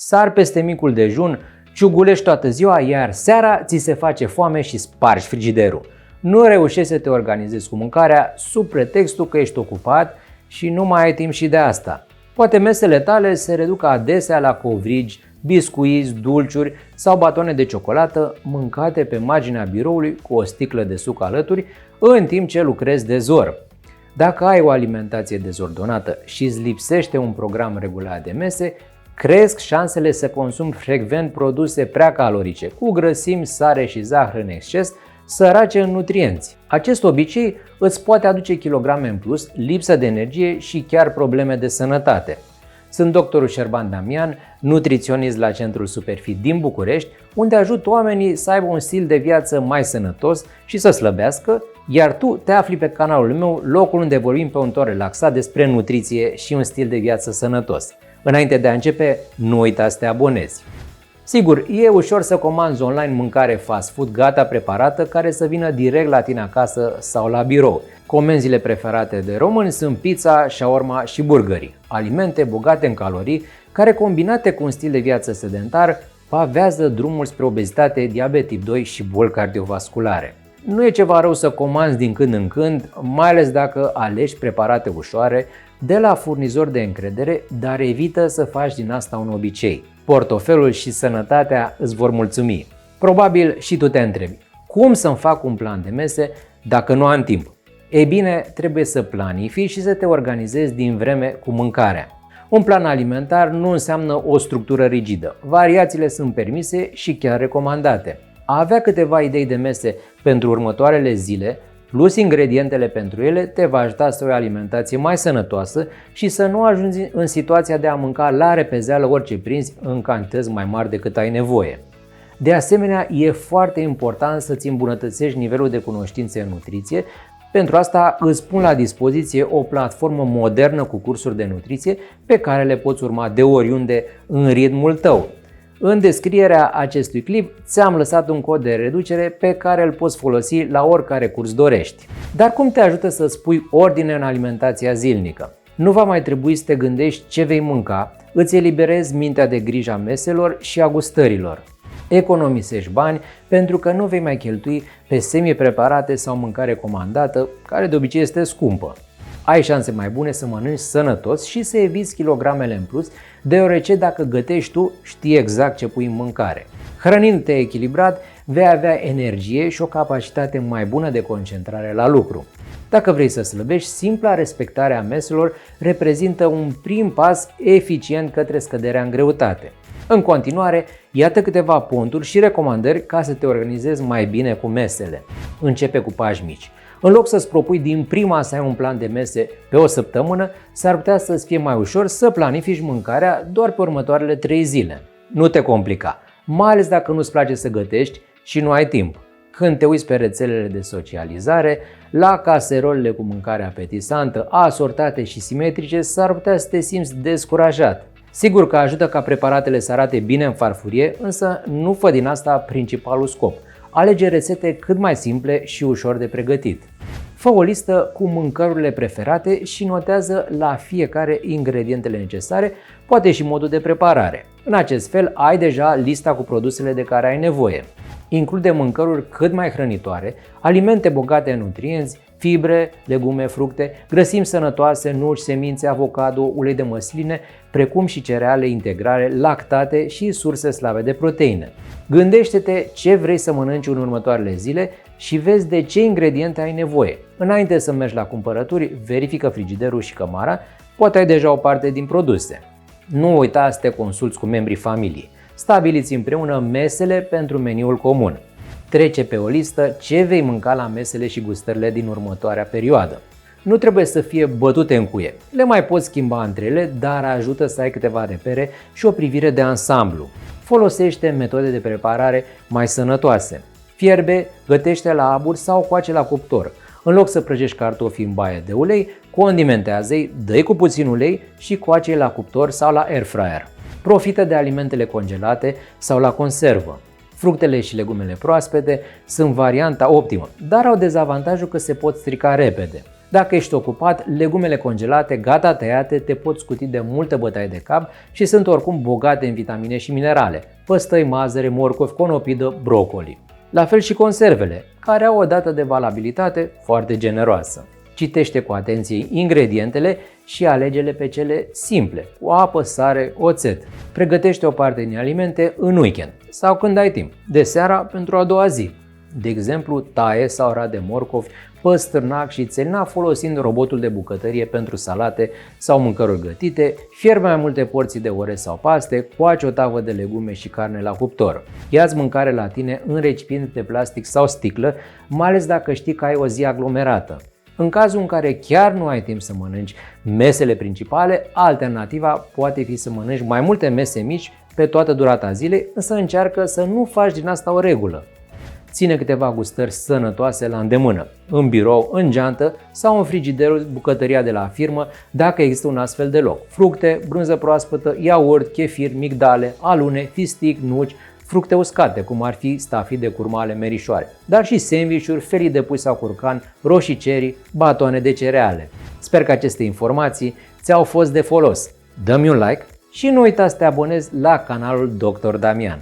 Sar peste micul dejun, ciugulești toată ziua, iar seara ți se face foame și spargi frigiderul. Nu reușești să te organizezi cu mâncarea sub pretextul că ești ocupat și nu mai ai timp și de asta. Poate mesele tale se reduc adesea la covrigi, biscuiți, dulciuri sau batoane de ciocolată mâncate pe marginea biroului cu o sticlă de suc alături în timp ce lucrezi de zor. Dacă ai o alimentație dezordonată și îți lipsește un program regulat de mese, cresc șansele să consumi frecvent produse prea calorice, cu grăsimi, sare și zahăr în exces, sărace în nutrienți. Acest obicei îți poate aduce kilograme în plus, lipsă de energie și chiar probleme de sănătate. Sunt doctorul Șerban Damian, nutriționist la Centrul Superfit din București, unde ajut oamenii să aibă un stil de viață mai sănătos și să slăbească, iar tu te afli pe canalul meu, locul unde vorbim pe un ton relaxat despre nutriție și un stil de viață sănătos. Înainte de a începe, nu uita să te abonezi. Sigur, e ușor să comanzi online mâncare fast food gata preparată care să vină direct la tine acasă sau la birou. Comenzile preferate de români sunt pizza, shawarma și burgerii, alimente bogate în calorii care, combinate cu un stil de viață sedentar, pavează drumul spre obezitate, diabet tip 2 și boli cardiovasculare. Nu e ceva rău să comanzi din când în când, mai ales dacă alegi preparate ușoare de la furnizori de încredere, dar evită să faci din asta un obicei. Portofelul și sănătatea îți vor mulțumi. Probabil și tu te întrebi, cum să-mi fac un plan de mese dacă nu am timp? Ei bine, trebuie să planifici și să te organizezi din vreme cu mâncarea. Un plan alimentar nu înseamnă o structură rigidă. Variațiile sunt permise și chiar recomandate. A avea câteva idei de mese pentru următoarele zile, plus ingredientele pentru ele, te va ajuta să ai o alimentație mai sănătoasă și să nu ajungi în situația de a mânca la repezeală orice prinzi în cantități mai mari decât ai nevoie. De asemenea, e foarte important să-ți îmbunătățești nivelul de cunoștințe în nutriție. Pentru asta îți pun la dispoziție o platformă modernă cu cursuri de nutriție pe care le poți urma de oriunde în ritmul tău. În descrierea acestui clip ți-am lăsat un cod de reducere pe care îl poți folosi la oricare curs dorești. Dar cum te ajută să-ți pui ordine în alimentația zilnică? Nu va mai trebui să te gândești ce vei mânca, îți eliberezi mintea de grija meselor și a gustărilor. Economisești bani pentru că nu vei mai cheltui pe semi-preparate sau mâncare comandată, care de obicei este scumpă. Ai șanse mai bune să mănânci sănătos și să eviți kilogramele în plus, deoarece dacă gătești tu, știi exact ce pui în mâncare. Hrănindu-te echilibrat, vei avea energie și o capacitate mai bună de concentrare la lucru. Dacă vrei să slăbești, simpla respectare a meselor reprezintă un prim pas eficient către scăderea în greutate. În continuare, iată câteva ponturi și recomandări ca să te organizezi mai bine cu mesele. Începe cu pași mici. În loc să-ți propui din prima să ai un plan de mese pe o săptămână, s-ar putea să-ți fie mai ușor să planifici mâncarea doar pe următoarele 3 zile. Nu te complica, mai ales dacă nu-ți place să gătești și nu ai timp. Când te uiți pe rețelele de socializare, la caserolele cu mâncare apetisantă, asortate și simetrice, s-ar putea să te simți descurajat. Sigur că ajută ca preparatele să arate bine în farfurie, însă nu fă din asta principalul scop. Alege rețete cât mai simple și ușor de pregătit. Fă o listă cu mâncărurile preferate și notează la fiecare ingredientele necesare, poate și modul de preparare. În acest fel ai deja lista cu produsele de care ai nevoie. Include mâncăruri cât mai hrănitoare, alimente bogate în nutrienți, fibre, legume, fructe, grăsimi sănătoase, nuci, semințe, avocado, ulei de măsline, precum și cereale integrale, lactate și surse slabe de proteine. Gândește-te ce vrei să mănânci în următoarele zile și vezi de ce ingrediente ai nevoie. Înainte să mergi la cumpărături, verifică frigiderul și cămara, poate ai deja o parte din produse. Nu uita să te consulți cu membrii familiei. Stabiliți împreună mesele pentru meniul comun. Trece pe o listă ce vei mânca la mesele și gustările din următoarea perioadă. Nu trebuie să fie bătute în cuie. Le mai poți schimba între ele, dar ajută să ai câteva repere și o privire de ansamblu. Folosește metode de preparare mai sănătoase. Fierbe, gătește la abur sau coace la cuptor. În loc să prăjești cartofii în baie de ulei, condimentează-i, dă-i cu puțin ulei și coace-i la cuptor sau la air fryer. Profită de alimentele congelate sau la conservă. Fructele și legumele proaspete sunt varianta optimă, dar au dezavantajul că se pot strica repede. Dacă ești ocupat, legumele congelate, gata tăiate, te pot scuti de multe bătaie de cap și sunt oricum bogate în vitamine și minerale: păstăi, mazăre, morcovi, conopidă, brocoli. La fel și conservele, care au o dată de valabilitate foarte generoasă. Citește cu atenție ingredientele și alege-le pe cele simple, cu apă, sare, oțet. Pregătește o parte din alimente în weekend sau când ai timp, de seara pentru a doua zi. De exemplu, taie sau rade morcovi, păstârnac și țelina folosind robotul de bucătărie pentru salate sau mâncăruri gătite, fierbi mai multe porții de orez sau paste, coace o tavă de legume și carne la cuptor. Ia-ți mâncare la tine în recipient de plastic sau sticlă, mai ales dacă știi că ai o zi aglomerată. În cazul în care chiar nu ai timp să mănânci mesele principale, alternativa poate fi să mănânci mai multe mese mici pe toată durata zilei, însă încearcă să nu faci din asta o regulă. Ține câteva gustări sănătoase la îndemână, în birou, în geantă sau în frigiderul bucătăria de la firmă, dacă există un astfel de loc. Fructe, brânză proaspătă, iaurt, chefir, migdale, alune, fistic, nuci, fructe uscate, cum ar fi stafii de curmale, merișoare, dar și sandvișuri, felii de pui sau curcan, roșii cherry, batoane de cereale. Sper că aceste informații ți-au fost de folos. Dă-mi un like și nu uita să te abonezi la canalul Dr. Damian.